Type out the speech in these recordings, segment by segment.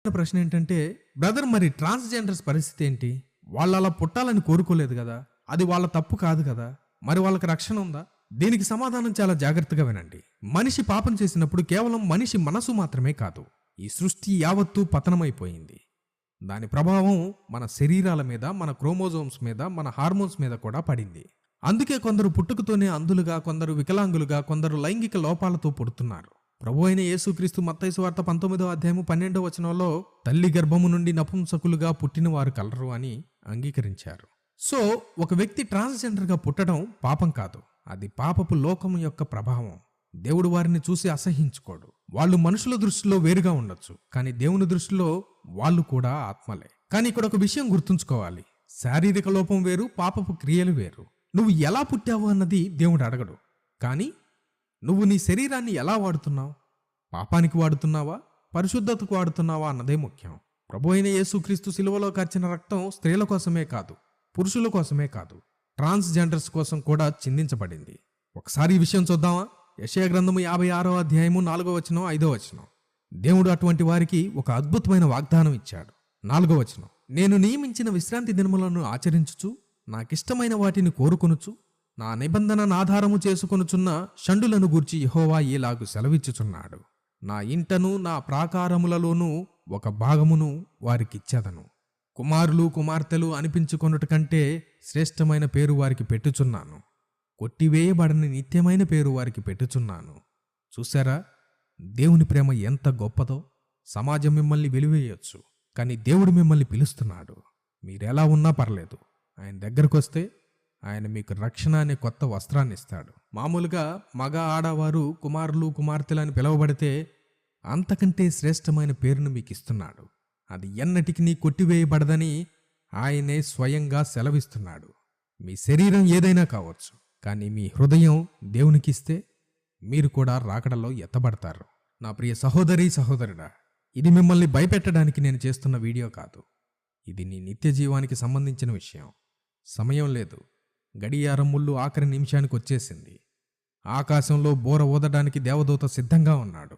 ప్రశ్న ఏంటంటే, బ్రదర్ మరి ట్రాన్స్‌జెండర్స్ పరిస్థితి ఏంటి? వాళ్ళు అలా పుట్టాలని కోరుకోలేదు గదా! అది వాళ్ళ తప్పు కాదు గదా! మరి వాళ్ళకి రక్షణ ఉందా? దీనికి సమాధానం చాలా జాగ్రత్తగా వినండి. మనిషి పాపం చేసినప్పుడు కేవలం మనిషి మనసు మాత్రమే కాదు, ఈ సృష్టి యావత్తూ పతనమైపోయింది. దాని ప్రభావం మన శరీరాల మీద, మన క్రోమోజోమ్స్ మీద, మన హార్మోన్స్ మీద కూడా పడింది. అందుకే కొందరు పుట్టుకతోనే అంధులుగా, కొందరు వికలాంగులుగా, కొందరు లైంగిక లోపాలతో పుడుతున్నారు. ప్రభు అయిన యేసుక్రీస్తు మత్తయి సువార్త 19వ అధ్యాయము 12వ వచనంలో తల్లి గర్భము నుండి నపుంసకులుగా పుట్టిన వారు కలరు అని అంగీకరించారు. సో ఒక వ్యక్తి ట్రాన్స్జెండర్గా పుట్టడం పాపం కాదు, అది పాపపు లోకం యొక్క ప్రభావం. దేవుడు వారిని చూసి అసహించుకోడు. వాళ్ళు మనుషుల దృష్టిలో వేరుగా ఉండొచ్చు, కానీ దేవుని దృష్టిలో వాళ్ళు కూడా ఆత్మలే. కానీ ఇక్కడ ఒక విషయం గుర్తుంచుకోవాలి, శారీరక లోపం వేరు, పాపపు క్రియలు వేరు. నువ్వు ఎలా పుట్టావు అన్నది దేవుడు అడగడు, కానీ నువ్వు నీ శరీరాన్ని ఎలా వాడుతున్నావు? పాపానికి వాడుతున్నావా, పరిశుద్ధతకు వాడుతున్నావా అన్నదే ముఖ్యం. ప్రభు అయిన యేసుక్రీస్తు శిలువలో కార్చిన రక్తం స్త్రీల కోసమే కాదు, పురుషుల కోసమే కాదు, ట్రాన్స్జెండర్స్ కోసం కూడా చిందించబడింది. ఒకసారి ఈ విషయం చూద్దామా? యెషయా గ్రంథము 56వ అధ్యాయము 4వ వచనం 5వ వచనం. దేవుడు అటువంటి వారికి ఒక అద్భుతమైన వాగ్దానం ఇచ్చాడు. 4వ వచనం, నేను నియమించిన విశ్రాంతి దినములను ఆచరించుచు నాకిష్టమైన వాటిని కోరుకొనుచు నా నిబంధనను ఆధారము చేసుకొనుచున్న షండులను గూర్చి యెహోవా ఈలాగు సెలవిచ్చుచున్నాడు. నా ఇంటను నా ప్రాకారములలోనూ ఒక భాగమును వారికిచ్చెదను. కుమారులు కుమార్తెలు అనిపించుకొనుట కంటే శ్రేష్టమైన పేరు వారికి పెట్టుచున్నాను. కొట్టివేయబడని నిత్యమైన పేరు వారికి పెట్టుచున్నాను. చూశారా, దేవుని ప్రేమ ఎంత గొప్పదో. సమాజం మిమ్మల్ని వెలివేయొచ్చు, కానీ దేవుడు మిమ్మల్ని పిలుస్తున్నాడు. మీరెలా ఉన్నా పర్లేదు, ఆయన దగ్గరకొస్తే ఆయన మీకు రక్షణ అనే కొత్త వస్త్రాన్ని ఇస్తాడు. మామూలుగా మగ ఆడవారు కుమారులు కుమార్తెలు అని పిలువబడితే అంతకంటే శ్రేష్టమైన పేరును మీకు ఇస్తున్నాడు. అది ఎన్నటికి నీ కొట్టివేయబడదని ఆయనే స్వయంగా సెలవిస్తున్నాడు. మీ శరీరం ఏదైనా కావచ్చు, కానీ మీ హృదయం దేవునికిస్తే మీరు కూడా రాకడలో ఎత్తబడతారు. నా ప్రియ సహోదరి సహోదరుడా, ఇది మిమ్మల్ని భయపెట్టడానికి నేను చేస్తున్న వీడియో కాదు. ఇది నీ నిత్య జీవానికి సంబంధించిన విషయం. సమయం లేదు, గడియారం ముళ్ళు ఆఖరి నిమిషానికి వచ్చేసింది. ఆకాశంలో బోర ఊదడానికి దేవదూత సిద్ధంగా ఉన్నాడు.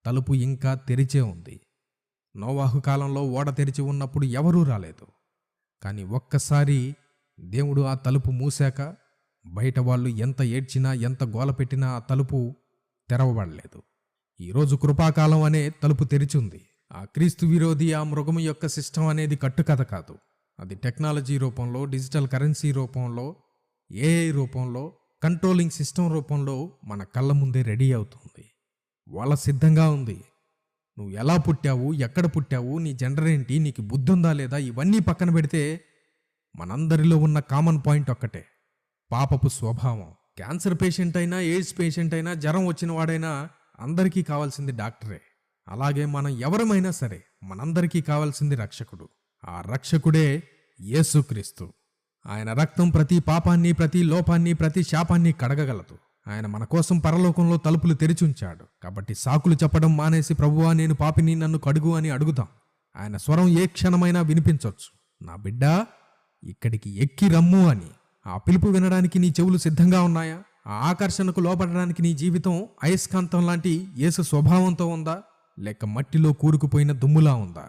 తలుపు ఇంకా తెరిచే ఉంది. నోవాహు కాలంలో ఓడ తెరిచి ఉన్నప్పుడు ఎవరూ రాలేదు, కానీ ఒక్కసారి దేవుడు ఆ తలుపు మూశాక బయట వాళ్ళు ఎంత ఏడ్చినా, ఎంత గోల పెట్టినా ఆ తలుపు తెరవబడలేదు. ఈరోజు కృపాకాలం అనే తలుపు తెరిచుంది. ఆ క్రీస్తు విరోధి, ఆ మృగము యొక్క సిస్టమ్ అనేది కట్టుకథ కాదు. అది టెక్నాలజీ రూపంలో, డిజిటల్ కరెన్సీ రూపంలో, ఏఐ రూపంలో, కంట్రోలింగ్ సిస్టమ్ రూపంలో మన కళ్ళ ముందే రెడీ అవుతుంది. వాళ్ళ సిద్ధంగా ఉంది. నువ్వు ఎలా పుట్టావు, ఎక్కడ పుట్టావు, నీ జెండర్ ఏంటి, నీకు బుద్ధి ఉందా లేదా, ఇవన్నీ పక్కన పెడితే మనందరిలో ఉన్న కామన్ పాయింట్ ఒక్కటే, పాపపు స్వభావం. క్యాన్సర్ పేషెంట్ అయినా, ఎయిడ్స్ పేషెంట్ అయినా, జ్వరం వచ్చిన వాడైనా అందరికీ కావాల్సింది డాక్టరే. అలాగే మనం ఎవరమైనా సరే మనందరికీ కావాల్సింది రక్షకుడు. ఆ రక్షకుడే యేసుక్రీస్తు. ఆయన రక్తం ప్రతి పాపాన్ని, ప్రతి లోపాన్ని, ప్రతి శాపాన్ని కడగగలదు. ఆయన మన కోసం పరలోకంలో తలుపులు తెరిచుంచాడు. కాబట్టి సాకులు చెప్పడం మానేసి, ప్రభువా నేను పాపిని, నన్ను కడుగు అని అడుగుదాం. ఆయన స్వరం ఏ క్షణమైనా వినిపించవచ్చు. నా బిడ్డా, ఇక్కడికి ఎక్కి రమ్ము అని. ఆ పిలుపు వినడానికి నీ చెవులు సిద్ధంగా ఉన్నాయా? ఆ ఆకర్షణకు లోపడడానికి నీ జీవితం అయస్కాంతం లాంటి యేసు స్వభావంతో ఉందా, లేక మట్టిలో కూరుకుపోయిన దుమ్ములా ఉందా?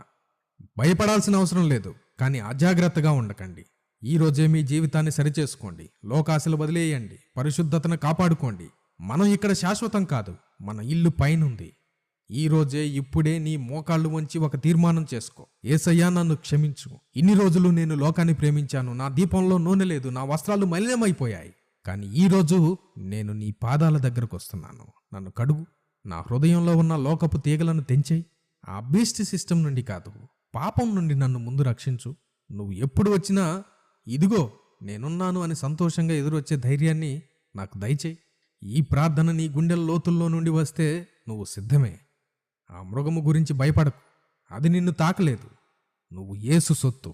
భయపడాల్సిన అవసరం లేదు, కానీ అజాగ్రత్తగా ఉండకండి. ఈ రోజే మీ జీవితాన్ని సరిచేసుకోండి. లోకాశలు వదిలేయండి. పరిశుద్ధతను కాపాడుకోండి. మనం ఇక్కడ శాశ్వతం కాదు, మన ఇల్లు పైనుంది. ఈ రోజే, ఇప్పుడే నీ మోకాళ్ళు వంచి ఒక తీర్మానం చేసుకో. యేసయ్యా నన్ను క్షమించు. ఇన్ని రోజులు నేను లోకాన్ని ప్రేమించాను, నా దీపంలో నూనె లేదు, నా వస్త్రాలు మలినమైపోయాయి. కానీ ఈరోజు నేను నీ పాదాల దగ్గరకు వస్తున్నాను. నన్ను కడుగు. నా హృదయంలో ఉన్న లోకపు తీగలను తెంచేయి. ఆ బీస్ట్ సిస్టమ్ నుండి కాదు, పాపం నుండి నన్ను ముందు రక్షించు. నువ్వు ఎప్పుడు వచ్చినా ఇదిగో నేనున్నాను అని సంతోషంగా ఎదురొచ్చే ధైర్యాన్ని నాకు దయచేయి. ఈ ప్రార్థన నీ గుండెల లోతుల్లో నుండి వస్తే నువ్వు సిద్ధమే. ఆ మృగము గురించి భయపడకు, అది నిన్ను తాకలేదు. నువ్వు యేసు సొత్తు.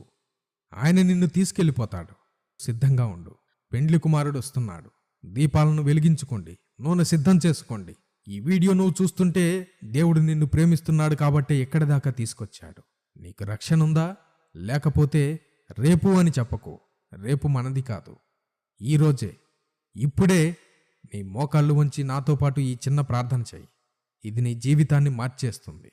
ఆయన నిన్ను తీసుకెళ్ళిపోతాడు. సిద్ధంగా ఉండు. పెండ్లి కుమారుడు వస్తున్నాడు. దీపాలను వెలిగించుకోండి, నూనె సిద్ధం చేసుకోండి. ఈ వీడియో నువ్వు చూస్తుంటే దేవుడు నిన్ను ప్రేమిస్తున్నాడు కాబట్టే ఎక్కడి దాకా తీసుకొచ్చాడు. నీకు రక్షణ ఉందా? లేకపోతే రేపు అని చెప్పకు. రేపు మనది కాదు, ఈరోజే, ఇప్పుడే నీ మోకాళ్ళు వంచి నాతో పాటు ఈ చిన్న ప్రార్థన చెయ్యి. ఇది నీ జీవితాన్ని మార్చేస్తుంది.